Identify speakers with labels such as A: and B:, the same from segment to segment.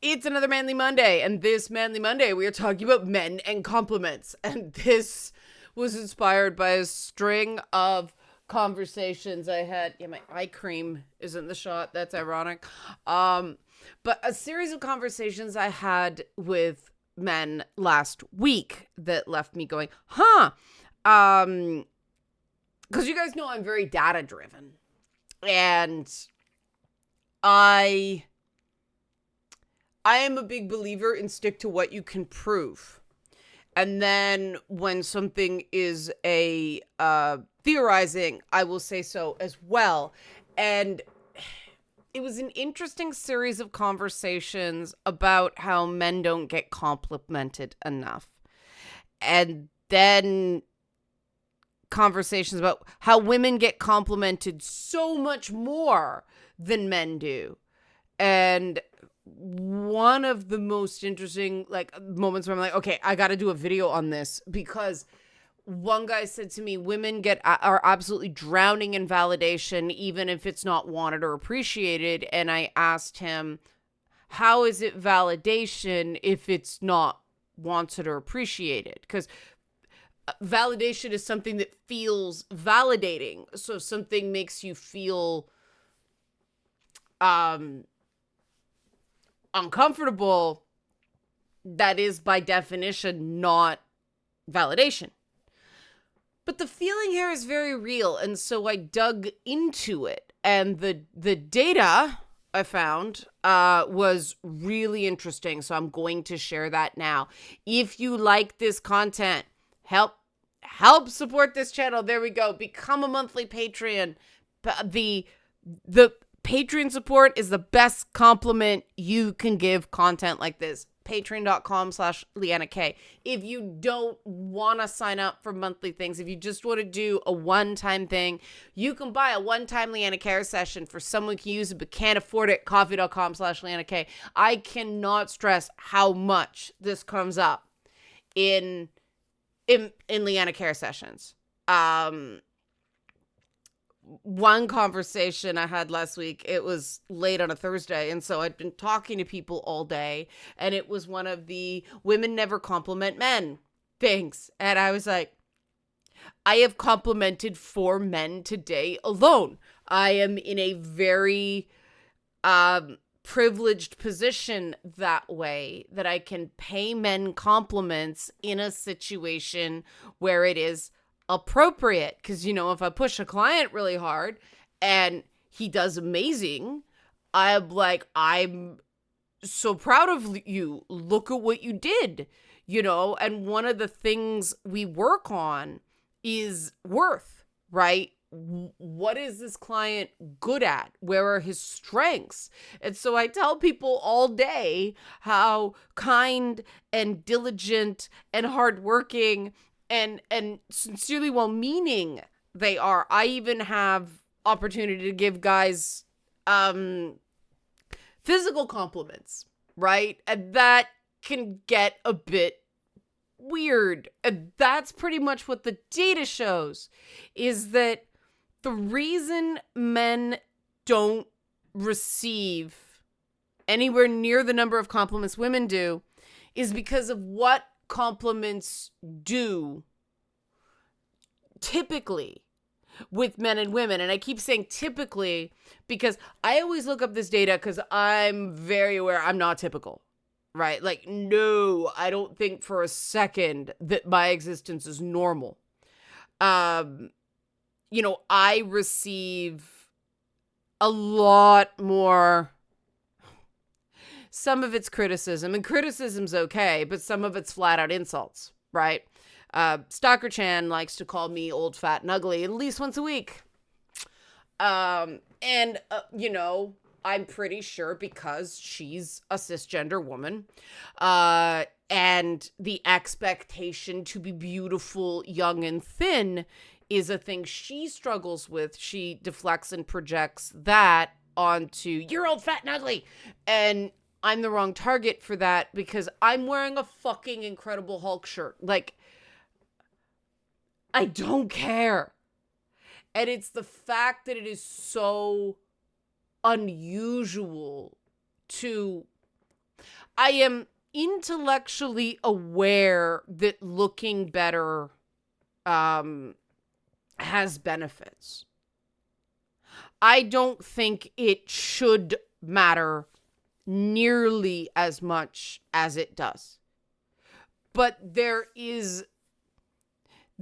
A: It's another Manly Monday, and this Manly Monday we are talking about men and compliments. And this was inspired by a string of conversations I had. Yeah, my eye cream is in the shot. That's ironic. But a series of conversations I had with men last week that left me going, huh? Because you guys know I'm very data driven, and I am a big believer in stick to what you can prove. And then when something is a theorizing, I will say so as well. And it was an interesting series of conversations about how men don't get complimented enough. And then conversations about how women get complimented so much more than men do. And one of the most interesting moments where I'm like, okay, I got to do a video on this, because one guy said to me, women are absolutely drowning in validation, even if it's not wanted or appreciated. And I asked him, how is it validation if it's not wanted or appreciated? Because validation is something that feels validating. So if something makes you feel uncomfortable, that is by definition not validation. But the feeling here is very real, and so I dug into it, and the data I found was really interesting, so I'm going to share that now. If you like this content, help support this channel. There we go. Become a monthly Patreon. The Patreon support is the best compliment you can give content like this. Patreon.com/Leanna K. If you don't want to sign up for monthly things, if you just want to do a one-time thing, you can buy a one-time Leanna Care session for someone who can use it but can't afford it. Coffee.com/Leanna K. I cannot stress how much this comes up in Leanna Care sessions. One conversation I had last week, it was late on a Thursday, and so I'd been talking to people all day, and it was one of the women never compliment men things. And I was like, I have complimented 4 men today alone. I am in a very privileged position that way, that I can pay men compliments in a situation where it is appropriate. Because, if I push a client really hard and he does amazing, I'm like, I'm so proud of you. Look at what you did, and one of the things we work on is worth, right? What is this client good at? Where are his strengths? And so I tell people all day how kind and diligent and hardworking and sincerely well-meaning they are. I even have opportunity to give guys physical compliments, right? And that can get a bit weird. And that's pretty much what the data shows, is that the reason men don't receive anywhere near the number of compliments women do is because of what compliments do typically with men and women. And I keep saying typically because I always look up this data because I'm very aware I'm not typical, right? Like, no, I don't think for a second that my existence is normal. I receive a lot more. Some of it's criticism, and criticism's okay, but some of it's flat out insults, right? Stalker Chan likes to call me old, fat, and ugly at least once a week. I'm pretty sure because she's a cisgender woman, and the expectation to be beautiful, young, and thin is a thing she struggles with. She deflects and projects that onto, you're old, fat, and ugly. And I'm the wrong target for that because I'm wearing a fucking Incredible Hulk shirt. Like, I don't care. And it's the fact that it is so unusual to I am intellectually aware that looking better has benefits. I don't think it should matter nearly as much as it does. But there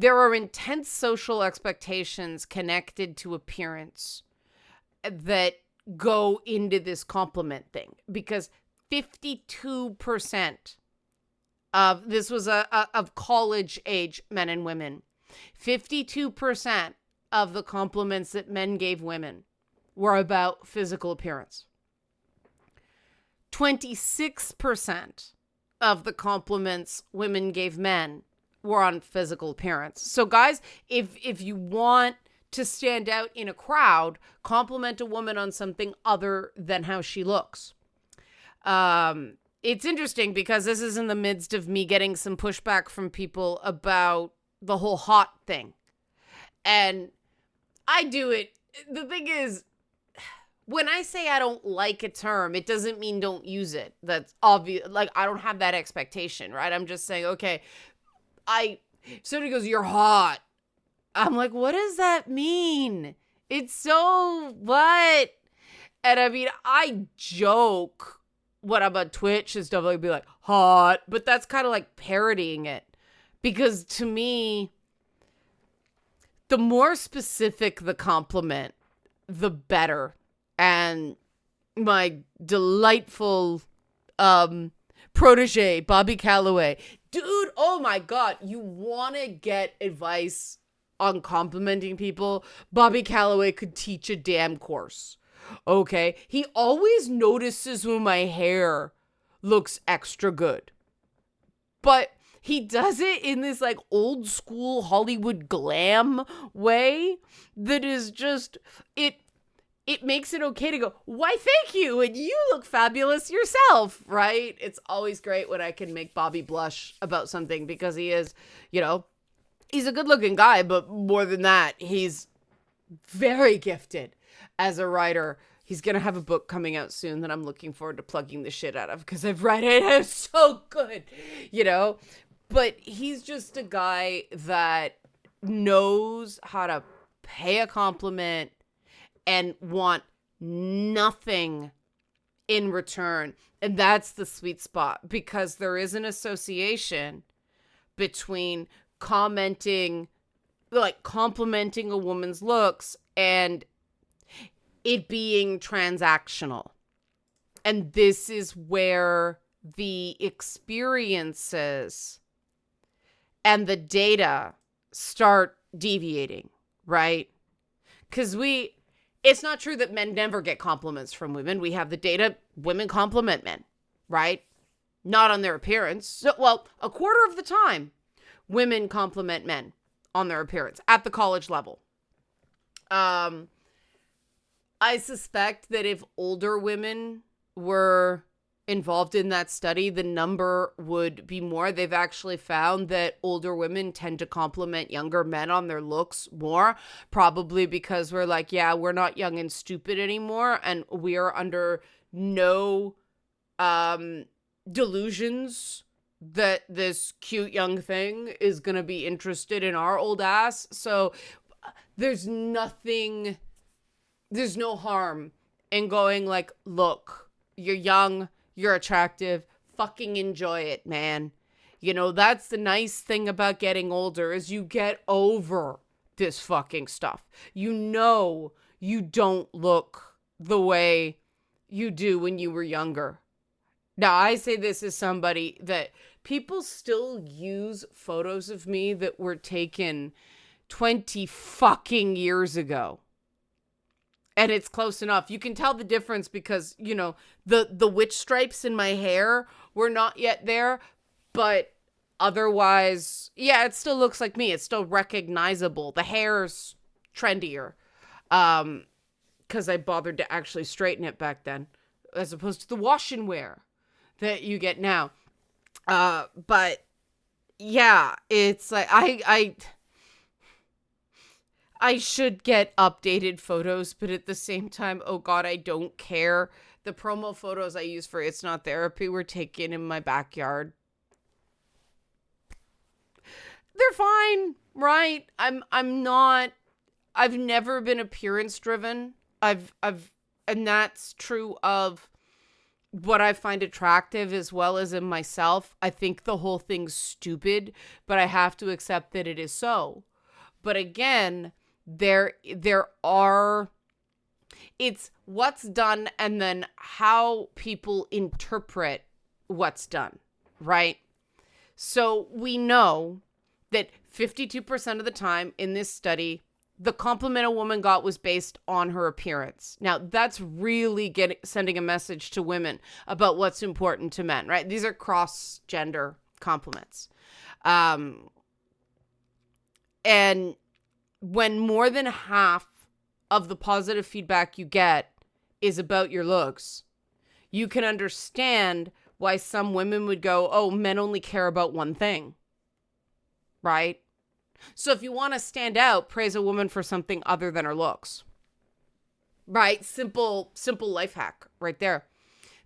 A: are intense social expectations connected to appearance that go into this compliment thing, because 52% of this was of college age men and women. 52% of the compliments that men gave women were about physical appearance. 26% of the compliments women gave men were on physical appearance. So guys, if you want to stand out in a crowd, compliment a woman on something other than how she looks. It's interesting because this is in the midst of me getting some pushback from people about the whole hot thing. And I do it. The thing is, when I say I don't like a term, it doesn't mean don't use it. That's obvious. Like, I don't have that expectation, right? I'm just saying, okay, somebody goes, you're hot. I'm like, what does that mean? It's so what? And I mean, I joke when I'm on Twitch and stuff, like be like, hot, but that's kind of like parodying it. Because to me, the more specific the compliment, the better. And my delightful protege, Bobby Calloway, dude, oh my God, you want to get advice on complimenting people? Bobby Calloway could teach a damn course. Okay, he always notices when my hair looks extra good, but he does it in this like old school Hollywood glam way that is just, it makes it okay to go, why, thank you, and you look fabulous yourself, right? It's always great when I can make Bobby blush about something, because he is, he's a good looking guy, but more than that, he's very gifted as a writer. He's going to have a book coming out soon that I'm looking forward to plugging the shit out of, because I've read it. It's so good, but he's just a guy that knows how to pay a compliment and want nothing in return. And that's the sweet spot, because there is an association between complimenting a woman's looks and it being transactional. And this is where the experiences and the data start deviating, right? Because it's not true that men never get compliments from women. We have the data, women compliment men, right? Not on their appearance. So, well, a quarter of the time, women compliment men on their appearance at the college level. I suspect that if older women were involved in that study, the number would be more. They've actually found that older women tend to compliment younger men on their looks more, probably because we're like, yeah, we're not young and stupid anymore, and we are under no delusions that this cute young thing is going to be interested in our old ass. So there's no harm in going like, look, you're young, you're attractive, fucking enjoy it, man. That's the nice thing about getting older, is you get over this fucking stuff. You don't look the way you do when you were younger. Now, I say this as somebody that people still use photos of me that were taken 20 fucking years ago. And it's close enough. You can tell the difference because, the witch stripes in my hair were not yet there. But otherwise, yeah, it still looks like me. It's still recognizable. The hair's trendier. Because I bothered to actually straighten it back then, as opposed to the wash and wear that you get now. But yeah, it's like, I should get updated photos, but at the same time, oh God, I don't care The promo photos I use for It's Not Therapy were taken in my backyard. They're fine, right? I've never been appearance driven. And that's true of what I find attractive as well as in myself. I think the whole thing's stupid, but I have to accept that it is so. But again, it's what's done and then how people interpret what's done, right? So we know that 52% of the time in this study, the compliment a woman got was based on her appearance. Now, that's really sending a message to women about what's important to men, right? These are cross-gender compliments. And when more than half of the positive feedback you get is about your looks, you can understand why some women would go, oh, men only care about one thing, right? So if you want to stand out, praise a woman for something other than her looks, right? Simple life hack right there.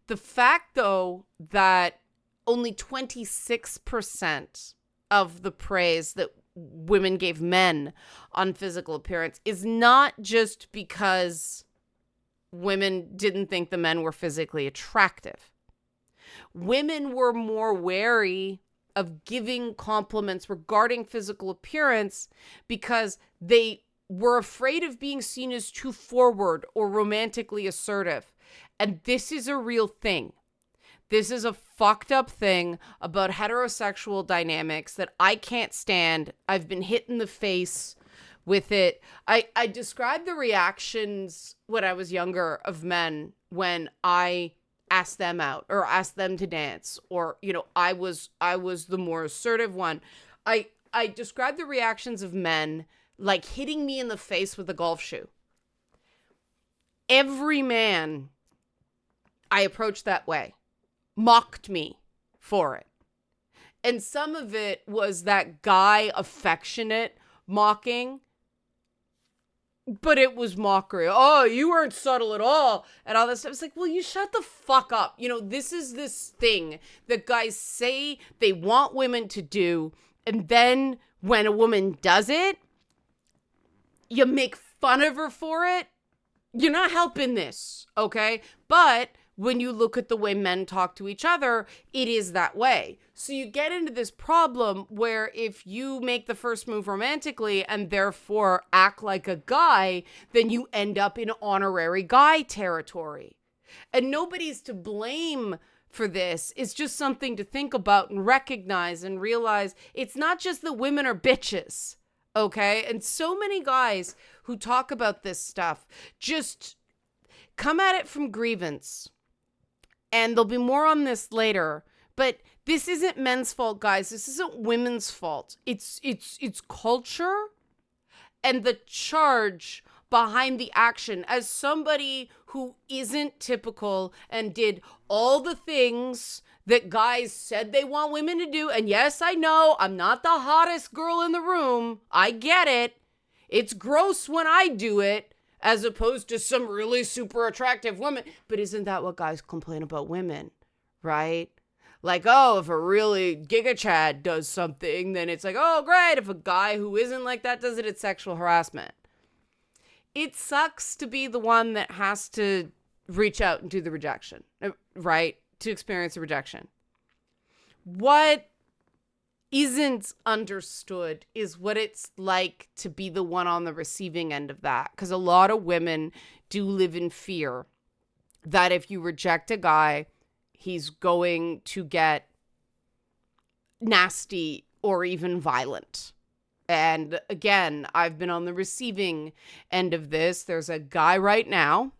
A: The fact, though, that only 26% of the praise that women gave men on physical appearance is not just because women didn't think the men were physically attractive. Women were more wary of giving compliments regarding physical appearance because they were afraid of being seen as too forward or romantically assertive. And this is a real thing. This is a fucked up thing about heterosexual dynamics that I can't stand. I've been hit in the face with it. I described the reactions when I was younger of men when I asked them out or asked them to dance, or, you know, I was the more assertive one. I described the reactions of men like hitting me in the face with a golf shoe. Every man I approached that way mocked me for it. And some of it was that guy affectionate mocking, but it was mockery. Oh, you weren't subtle at all. And all this stuff. It's like, well, you shut the fuck up. You know, this is this thing that guys say they want women to do. And then when a woman does it, you make fun of her for it. You're not helping this, okay? But when you look at the way men talk to each other, it is that way. So you get into this problem where if you make the first move romantically and therefore act like a guy, then you end up in honorary guy territory. And nobody's to blame for this. It's just something to think about and recognize and realize it's not just that women are bitches, okay? And so many guys who talk about this stuff just come at it from grievance. And there'll be more on this later, but this isn't men's fault, guys. This isn't women's fault. It's culture and the charge behind the action. As somebody who isn't typical and did all the things that guys said they want women to do, and yes, I know I'm not the hottest girl in the room. I get it. It's gross when I do it, as opposed to some really super attractive woman. But isn't that what guys complain about women, right? Like, oh, if a really giga chad does something, then it's like, oh, great. If a guy who isn't like that does it, it's sexual harassment. It sucks to be the one that has to reach out and do the rejection, right? To experience the rejection. What isn't understood is what it's like to be the one on the receiving end of that. Because a lot of women do live in fear that if you reject a guy, he's going to get nasty or even violent. And again, I've been on the receiving end of this. There's a guy right now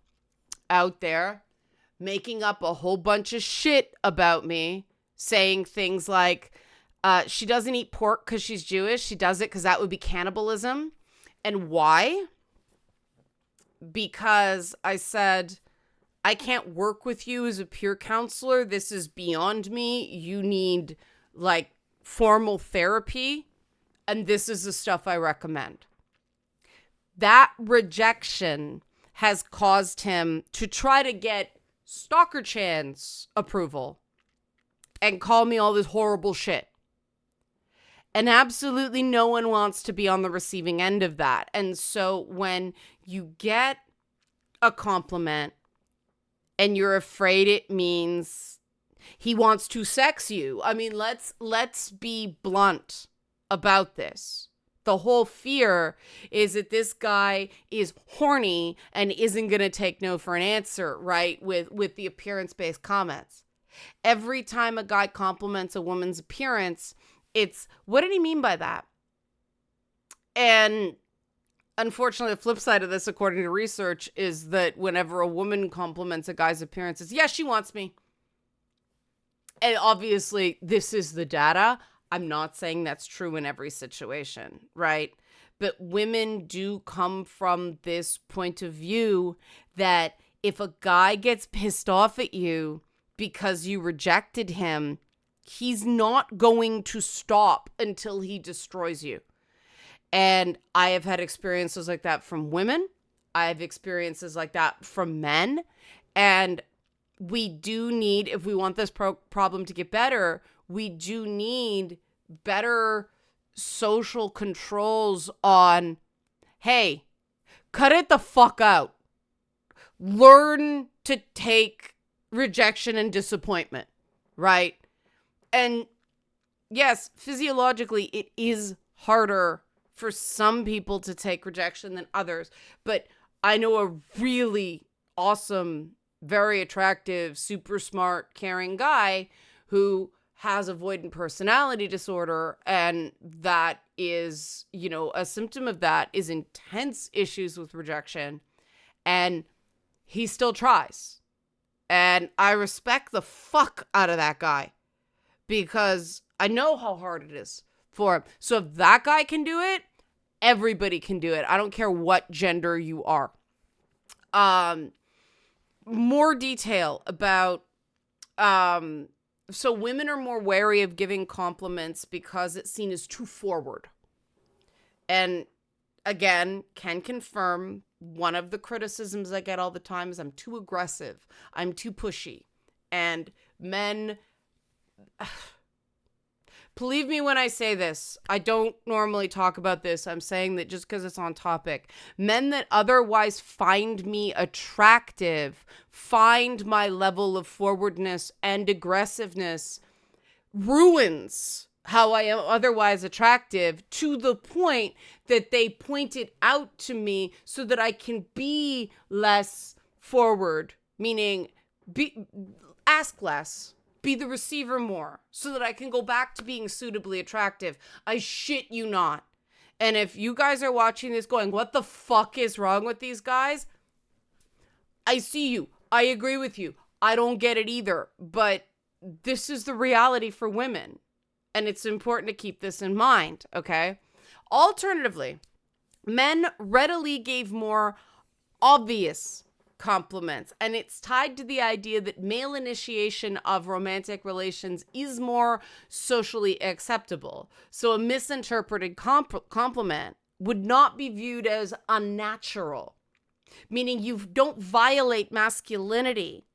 A: out there making up a whole bunch of shit about me, saying things like, she doesn't eat pork because she's Jewish. She does it because that would be cannibalism. And why? Because I said, I can't work with you as a peer counselor. This is beyond me. You need like formal therapy. And this is the stuff I recommend. That rejection has caused him to try to get Stalker Chan's approval and call me all this horrible shit. And absolutely no one wants to be on the receiving end of that. And so when you get a compliment and you're afraid it means he wants to sex you. I mean, let's be blunt about this. The whole fear is that this guy is horny and isn't going to take no for an answer, right? With the appearance-based comments. Every time a guy compliments a woman's appearance, it's, what did he mean by that? And unfortunately, the flip side of this, according to research, is that whenever a woman compliments a guy's appearance, it's, yeah, she wants me. And obviously, this is the data. I'm not saying that's true in every situation, right? But women do come from this point of view that if a guy gets pissed off at you because you rejected him, he's not going to stop until he destroys you. And I have had experiences like that from women. I have experiences like that from men. And we do need, if we want this problem to get better, we do need better social controls on, hey, cut it the fuck out. Learn to take rejection and disappointment, right? And yes, physiologically, it is harder for some people to take rejection than others. But I know a really awesome, very attractive, super smart, caring guy who has avoidant personality disorder. And that is, you know, a symptom of that is intense issues with rejection. And he still tries. And I respect the fuck out of that guy because I know how hard it is for him. So if that guy can do it, everybody can do it. I don't care what gender you are. More detail about, so women are more wary of giving compliments because it's seen as too forward. And again, can confirm one of the criticisms I get all the time is I'm too aggressive. I'm too pushy. And men, believe me when I say this, I don't normally talk about this. I'm saying that just because it's on topic. Men that otherwise find me attractive, find my level of forwardness and aggressiveness ruins how I am otherwise attractive to the point that they point it out to me so that I can be less forward, meaning ask less. Be the receiver more so that I can go back to being suitably attractive. I shit you not. And if you guys are watching this going, what the fuck is wrong with these guys? I see you. I agree with you. I don't get it either. But this is the reality for women. And it's important to keep this in mind, okay? Alternatively, men readily gave more obvious compliments, and it's tied to the idea that male initiation of romantic relations is more socially acceptable. So a misinterpreted compliment would not be viewed as unnatural, meaning you don't violate masculinity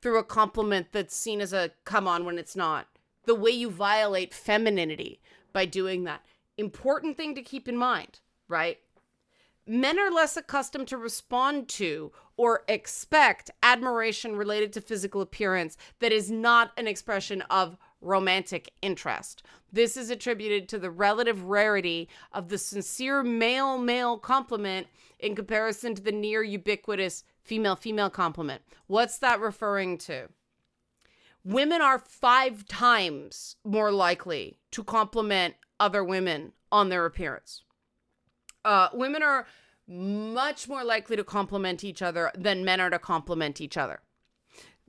A: through a compliment that's seen as a come on when it's not. The way you violate femininity by doing that. Important thing to keep in mind, right? Men are less accustomed to respond to or expect admiration related to physical appearance that is not an expression of romantic interest. This is attributed to the relative rarity of the sincere male compliment in comparison to the near ubiquitous female compliment. What's that referring to? Women are 5 times more likely to compliment other women on their appearance. Women are much more likely to compliment each other than men are to compliment each other.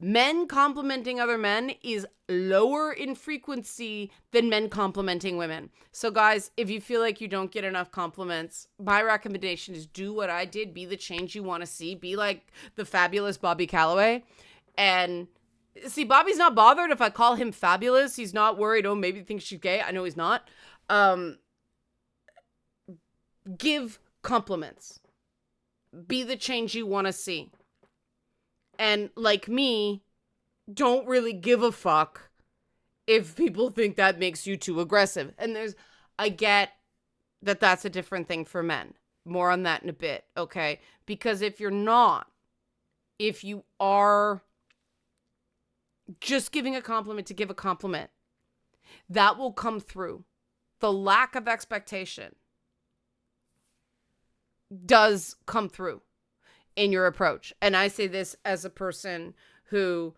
A: Men complimenting other men is lower in frequency than men complimenting women. So guys, if you feel like you don't get enough compliments, my recommendation is do what I did. Be the change you want to see. Be like the fabulous Bobby Calloway. And see, Bobby's not bothered if I call him fabulous. He's not worried, oh, maybe he thinks she's gay. I know he's not. Give compliments. Be the change you want to see. And like me, don't really give a fuck if people think that makes you too aggressive. And I get that that's a different thing for men. More on that in a bit, okay? Because if you are just giving a compliment to give a compliment, that will come through. The lack of expectation does come through in your approach. And I say this as a person who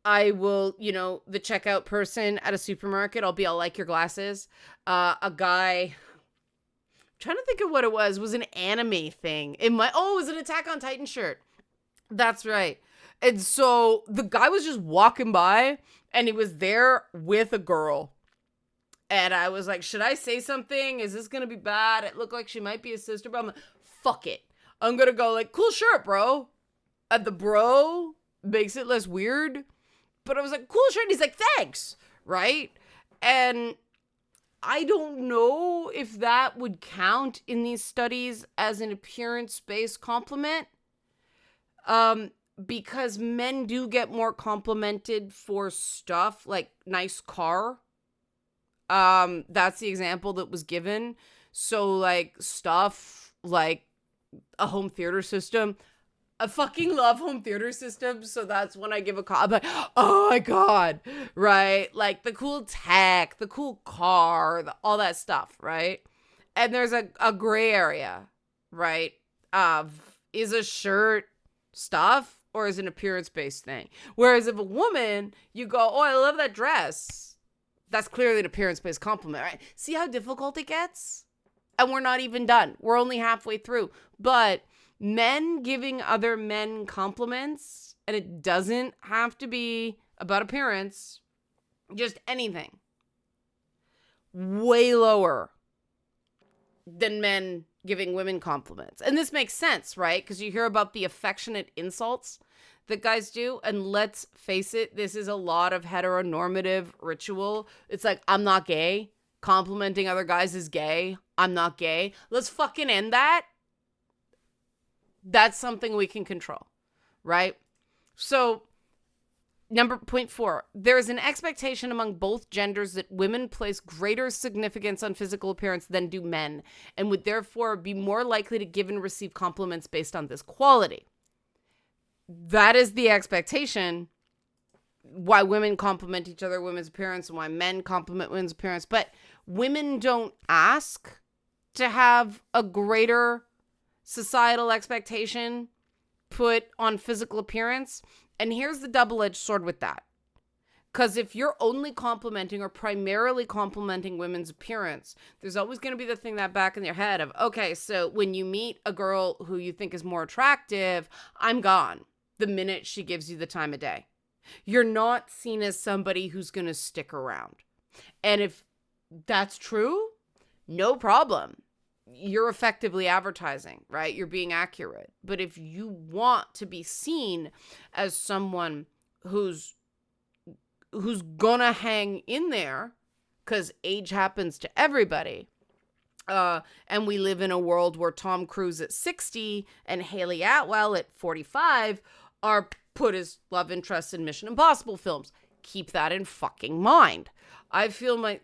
A: I will, the checkout person at a supermarket, I'll like your glasses. A guy, I'm trying to think of what it was an anime thing. It was an Attack on Titan shirt. That's right. And so the guy was just walking by and he was there with a girl. And I was like, should I say something? Is this going to be bad? It looked like she might be a sister, but I'm like, fuck it. I'm going to go like, cool shirt, bro. And the bro makes it less weird. But I was like, cool shirt. And he's like, thanks. Right? And I don't know if that would count in these studies as an appearance-based compliment. Because men do get more complimented for stuff like nice car. That's the example that was given. So like stuff like a home theater system. I fucking love home theater systems. So that's when I give a call. I'm like, oh my God. Right. Like the cool tech, the cool car, all that stuff. Right. And there's a gray area, right? Is a shirt stuff or is an appearance-based thing? Whereas if a woman, you go, oh, I love that dress. That's clearly an appearance-based compliment, right? See how difficult it gets? And we're not even done. We're only halfway through. But men giving other men compliments, and it doesn't have to be about appearance, just anything, way lower than men giving women compliments. And this makes sense, right? Because you hear about the affectionate insults that guys do. And let's face it, this is a lot of heteronormative ritual. It's like, I'm not gay. Complimenting other guys is gay. I'm not gay. Let's fucking end that. That's something we can control, right? So, point 4, there is an expectation among both genders that women place greater significance on physical appearance than do men, and would therefore be more likely to give and receive compliments based on this quality. That is the expectation, why women compliment each other, women's appearance, and why men compliment women's appearance. But women don't ask to have a greater societal expectation put on physical appearance. And here's the double-edged sword with that. Because if you're only complimenting or primarily complimenting women's appearance, there's always going to be the thing that back in your head of, okay, so when you meet a girl who you think is more attractive, I'm gone the minute she gives you the time of day. You're not seen as somebody who's going to stick around. And if that's true, no problem. You're effectively advertising, right? You're being accurate. But if you want to be seen as someone who's gonna hang in there, because age happens to everybody, and we live in a world where Tom Cruise at 60 and Haley Atwell at 45 are put as love interests in Mission Impossible films. Keep that in fucking mind. I feel like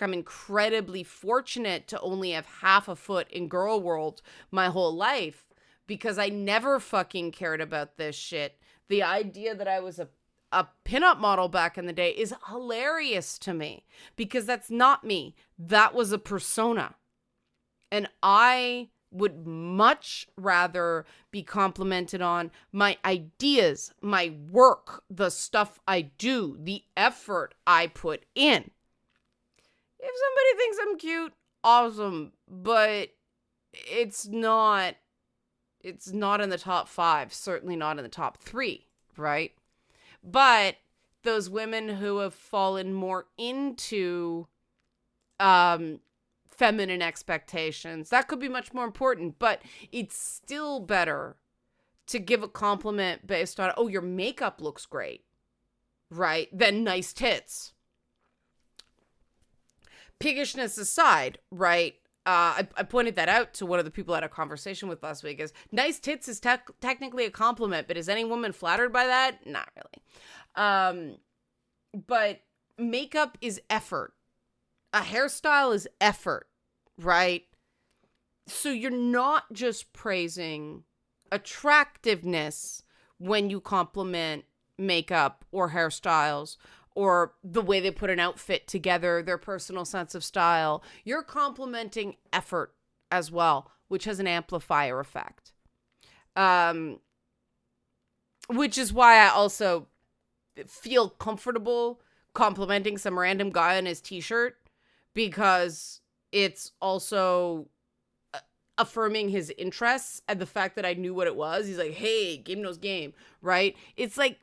A: I'm incredibly fortunate to only have half a foot in girl world my whole life, because I never fucking cared about this shit. The idea that I was a pinup model back in the day is hilarious to me, because that's not me. That was a persona. And I would much rather be complimented on my ideas, my work, the stuff I do, the effort I put in. If somebody thinks I'm cute, awesome, but it's not in the top 5, certainly not in the top 3, right? But those women who have fallen more into feminine expectations, that could be much more important, but it's still better to give a compliment based on, oh, your makeup looks great, right? Than nice tits. Piggishness aside, right? I pointed that out to one of the people I had a conversation with last week. Is nice tits is technically a compliment, but is any woman flattered by that? Not really. But makeup is effort. A hairstyle is effort, right? So you're not just praising attractiveness when you compliment makeup or hairstyles or the way they put an outfit together, their personal sense of style. You're complimenting effort as well, which has an amplifier effect. Which is why I also feel comfortable complimenting some random guy on his t-shirt, because it's also affirming his interests and the fact that I knew what it was. He's like, hey, game knows game, right? It's like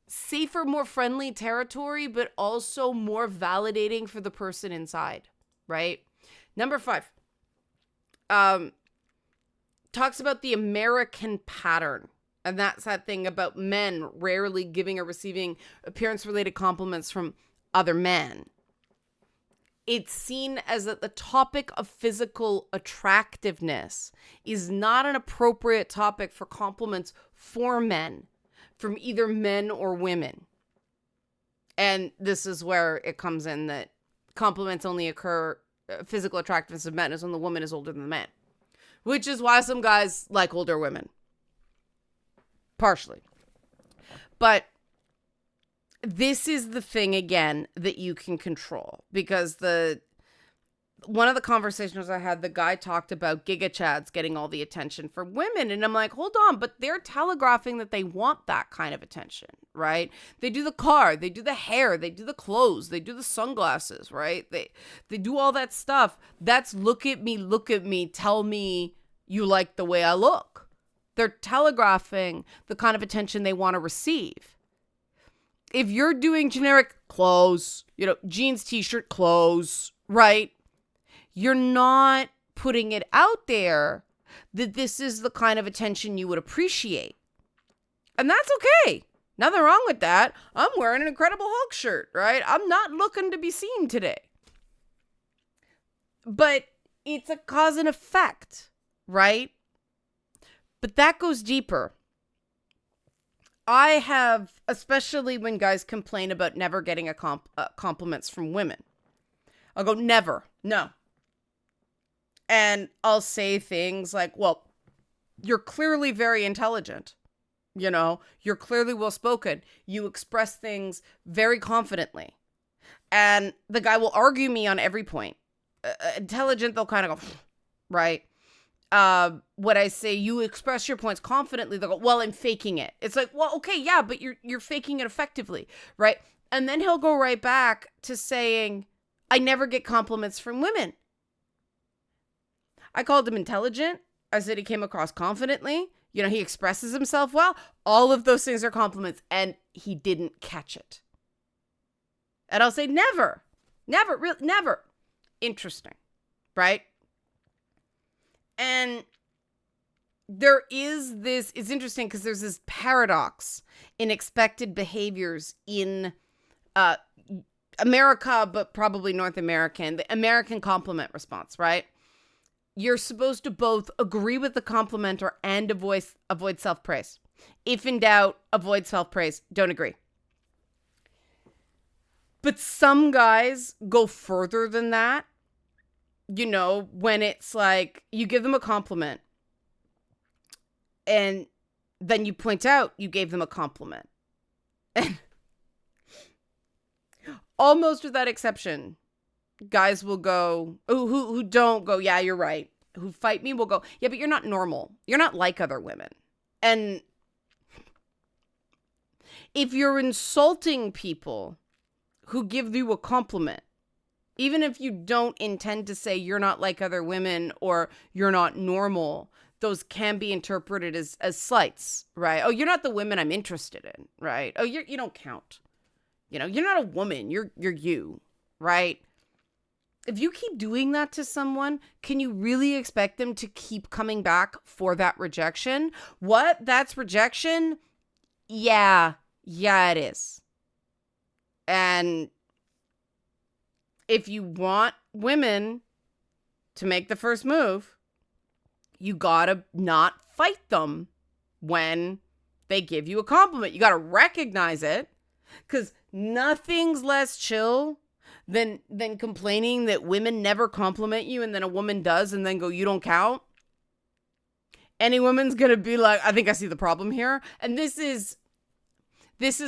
A: safer, more friendly territory, but also more validating for the person inside, right? Number 5, talks about the American pattern. And that's that thing about men rarely giving or receiving appearance-related compliments from other men. It's seen as that the topic of physical attractiveness is not an appropriate topic for compliments for men, from either men or women. And this is where it comes in that compliments only occur, physical attractiveness of men is when the woman is older than the man. Which is why some guys like older women. Partially. But this is the thing, again, that you can control. Because one of the conversations I had, the guy talked about Giga Chads getting all the attention for women. And I'm like, hold on, but they're telegraphing that they want that kind of attention, right? They do the car, they do the hair, they do the clothes, they do the sunglasses, right? They do all that stuff. That's look at me, tell me you like the way I look. They're telegraphing the kind of attention they want to receive. If you're doing generic clothes, jeans, t-shirt, clothes, right? You're not putting it out there that this is the kind of attention you would appreciate. And that's okay. Nothing wrong with that. I'm wearing an Incredible Hulk shirt, right? I'm not looking to be seen today. But it's a cause and effect, right? But that goes deeper. I have, especially when guys complain about never getting compliments from women, I'll go, never, no. And I'll say things like, well, you're clearly very intelligent. You're clearly well-spoken. You express things very confidently. And the guy will argue me on every point. Intelligent, they'll kind of go, right? When I say you express your points confidently, they'll go, well, I'm faking it. It's like, well, okay, yeah, but you're faking it effectively, right? And then he'll go right back to saying, I never get compliments from women. I called him intelligent. I said he came across confidently. He expresses himself well. All of those things are compliments, and he didn't catch it. And I'll say, never. Interesting, right? And there is this, it's interesting because there's this paradox in expected behaviors in America, but probably North American, the American compliment response, right? You're supposed to both agree with the complimenter and avoid self-praise. If in doubt, avoid self-praise. Don't agree. But some guys go further than that. When it's like you give them a compliment and then you point out you gave them a compliment. And almost without exception, guys will go, who don't go, yeah, you're right. Who fight me will go, yeah, but you're not normal. You're not like other women. And if you're insulting people who give you a compliment, even if you don't intend to say you're not like other women or you're not normal, those can be interpreted as slights, right? Oh, you're not the women I'm interested in, right? Oh, you don't count. You're not a woman. You're you, right? If you keep doing that to someone, can you really expect them to keep coming back for that rejection? What? That's rejection? Yeah, it is. And if you want women to make the first move, you gotta not fight them when they give you a compliment. You gotta recognize it, because nothing's less chill than complaining that women never compliment you and then a woman does and then go, you don't count. Any woman's gonna be like, I think I see the problem here. And this is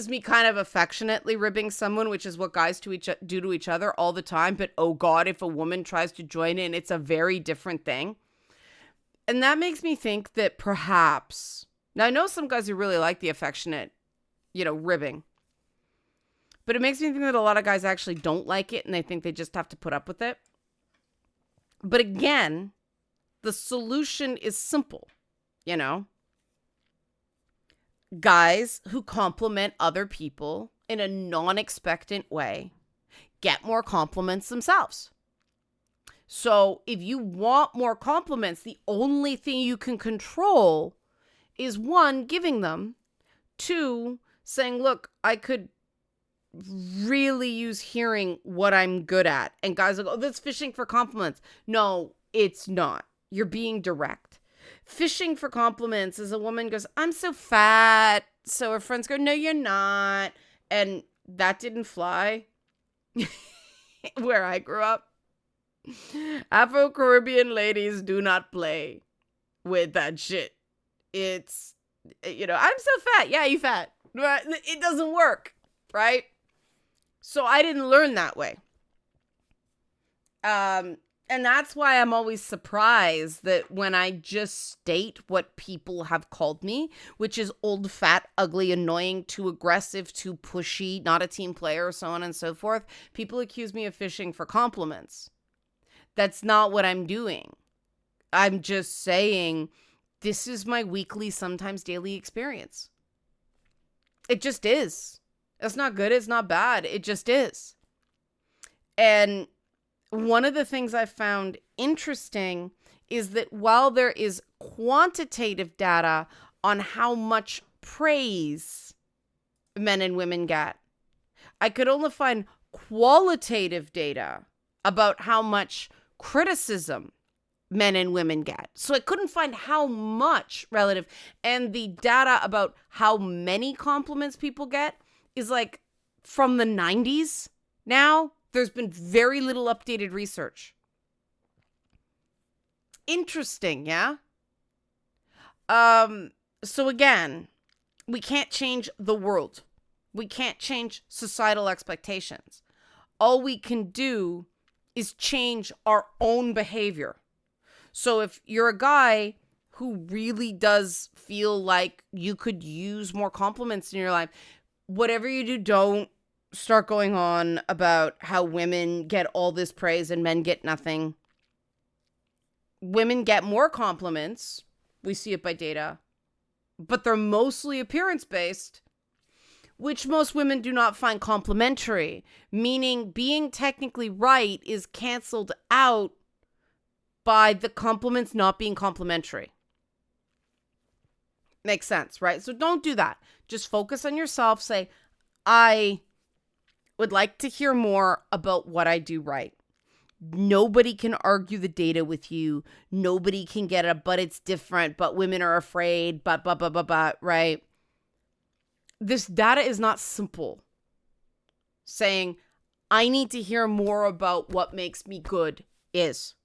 A: me kind of affectionately ribbing someone, which is what guys do to each other all the time. But oh God, if a woman tries to join in, it's a very different thing. And that makes me think that perhaps, now I know some guys who really like the affectionate, ribbing. But it makes me think that a lot of guys actually don't like it and they think they just have to put up with it. But again, the solution is simple, Guys who compliment other people in a non-expectant way get more compliments themselves. So if you want more compliments, the only thing you can control is 1, giving them, 2, saying, look, I could really use hearing what I'm good at. And guys are like, oh, that's fishing for compliments. No, it's not. You're being direct. Fishing for compliments is a woman goes, I'm so fat. So her friends go, no, you're not. And that didn't fly where I grew up. Afro-Caribbean ladies do not play with that shit. It's, I'm so fat. Yeah, you fat. It doesn't work, right? So I didn't learn that way. And that's why I'm always surprised that when I just state what people have called me, which is old, fat, ugly, annoying, too aggressive, too pushy, not a team player, so on and so forth, people accuse me of fishing for compliments. That's not what I'm doing. I'm just saying this is my weekly, sometimes daily experience. It just is. It's not good. It's not bad. It just is. And one of the things I found interesting is that while there is quantitative data on how much praise men and women get, I could only find qualitative data about how much criticism men and women get. So I couldn't find how much relative. And the data about how many compliments people get is like from the 90s now. There's been very little updated research. Interesting, yeah? So again, we can't change the world. We can't change societal expectations. All we can do is change our own behavior. So if you're a guy who really does feel like you could use more compliments in your life, whatever you do, don't start going on about how women get all this praise and men get nothing. Women get more compliments. We see it by data, but they're mostly appearance-based, which most women do not find complimentary, meaning being technically right is canceled out by the compliments not being complimentary. Makes sense, right? So don't do that. Just focus on yourself. Say, I would like to hear more about what I do right. Nobody can argue the data with you. Nobody can get it, but it's different, but women are afraid, but, right? This data is not simple. Saying, I need to hear more about what makes me good is.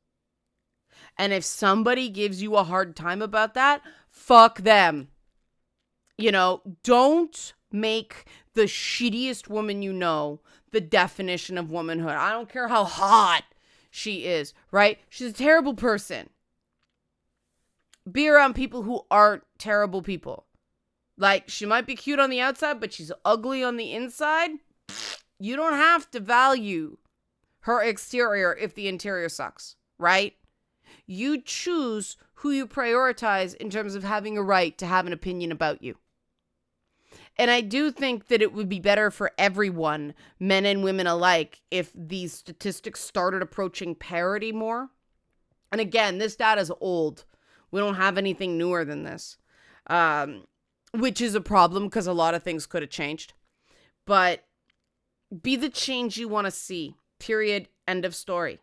A: And if somebody gives you a hard time about that, fuck them. Don't make the shittiest woman the definition of womanhood. I don't care how hot she is, right? She's a terrible person. Be around people who aren't terrible people. Like, she might be cute on the outside, but she's ugly on the inside. You don't have to value her exterior if the interior sucks, right? You choose who you prioritize in terms of having a right to have an opinion about you. And I do think that it would be better for everyone, men and women alike, if these statistics started approaching parity more. And again, this data is old. We don't have anything newer than this, which is a problem because a lot of things could have changed. But be the change you want to see. Period. End of story.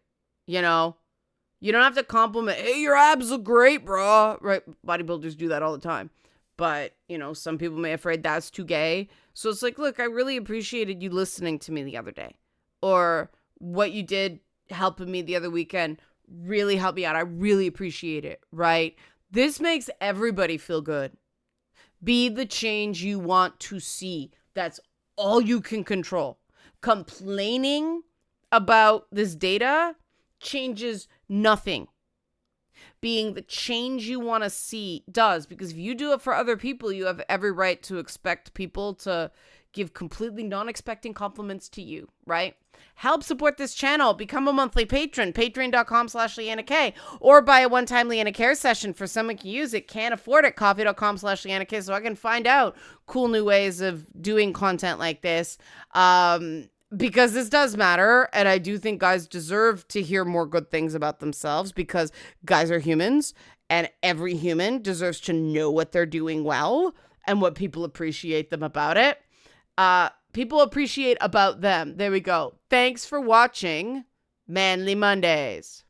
A: You don't have to compliment, hey, your abs look great, bro. Right? Bodybuilders do that all the time. But, some people may be afraid that's too gay. So it's like, look, I really appreciated you listening to me the other day. Or what you did helping me the other weekend really helped me out. I really appreciate it, right? This makes everybody feel good. Be the change you want to see. That's all you can control. Complaining about this data changes nothing. Being the change you want to see does, because if you do it for other people, you have every right to expect people to give completely non-expecting compliments to you, right? Help support this channel. Become a monthly patron, patreon.com/Leanna K, or buy a one-time Leanna Care session for someone can use it, can't afford it, coffee.com/Leanna K, so I can find out cool new ways of doing content like this. Because this does matter, and I do think guys deserve to hear more good things about themselves, because guys are humans, and every human deserves to know what they're doing well and what people appreciate them about it. People appreciate about them. There we go. Thanks for watching Manly Mondays.